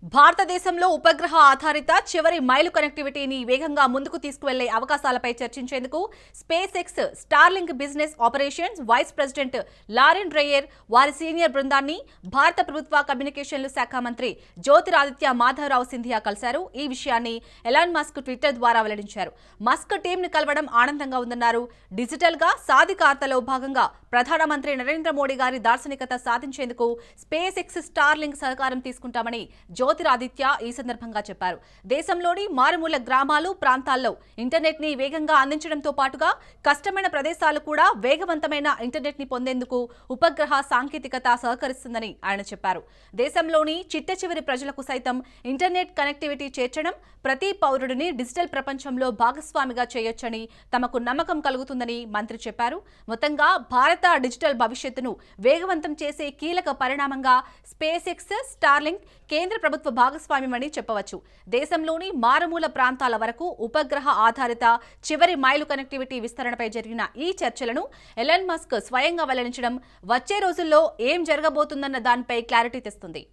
భారతదేశంలో ఉపగ్రహ ఆధారిత చివరి మైలు కనెక్టివిటీని వేగంగా ముందుకు తీసుకువెళ్లే అవకాశాలపై చర్చించేందుకు SpaceX Starlink business operations vice president Lauren Dreyer వారి సీనియర్ బృందాన్ని భారత ప్రభుత్వ కమ్యూనికేషన్ల శాఖ మంత్రి జ్యోతిరాదిత్య మాధవరావు సింధియా కలిశారు. ఈ విషయాన్ని ఎలాన్ మస్క్ ట్విట్టర్ ద్వారా వెల్లడించారు. మస్క్ టీంను కలవడం ఆనందంగా ఉందన్నారు. డిజిటల్ గా సాధికారతలో భాగంగా ప్రధానమంత్రి నరేంద్ర మోడీ గారి దార్శనికత సాధించేందుకు స్పేస్ ఎక్స్ స్టార్లింక్ సహకారం తీసుకుంటామని జ్యోతిరాదిత్య ఈ సందర్భంగా చెప్పారు. దేశంలోని మారుమూల గ్రామాలు, ప్రాంతాల్లో ఇంటర్నెట్ ని వేగంగా అందించడంతో పాటుగా కష్టమైన ప్రదేశాలు కూడా వేగవంతమైన ఇంటర్నెట్ ని పొందేందుకు ఉపగ్రహ సాంకేతికత సహకరిస్తుందని ఆయన చెప్పారు. దేశంలోని చిట్ట చివరి ప్రజలకు సైతం ఇంటర్నెట్ కనెక్టివిటీ చేర్చడం, ప్రతి పౌరుడిని డిజిటల్ ప్రపంచంలో భాగస్వామిగా చేయొచ్చని తమకు నమ్మకం కలుగుతుందని మంత్రి చెప్పారు. మొత్తంగా భారత డిజిటల్ భవిష్యత్తును వేగవంతం చేసే కీలక పరిణామంగా స్పేస్ ఎక్స్ స్టార్లింక్ కేంద్ర ప్రభుత్వ భాగస్వామ్యమని చెప్పవచ్చు. దేశంలోని మారుమూల ప్రాంతాల వరకు ఉపగ్రహ ఆధారిత చివరి మైలు కనెక్టివిటీ విస్తరణపై జరిగిన ఈ చర్చలను ఎలాన్ మస్క్ స్వయంగా వెల్లడించడం వచ్చే రోజుల్లో ఏం జరగబోతుందన్న దానిపై క్లారిటీ తెస్తుంది.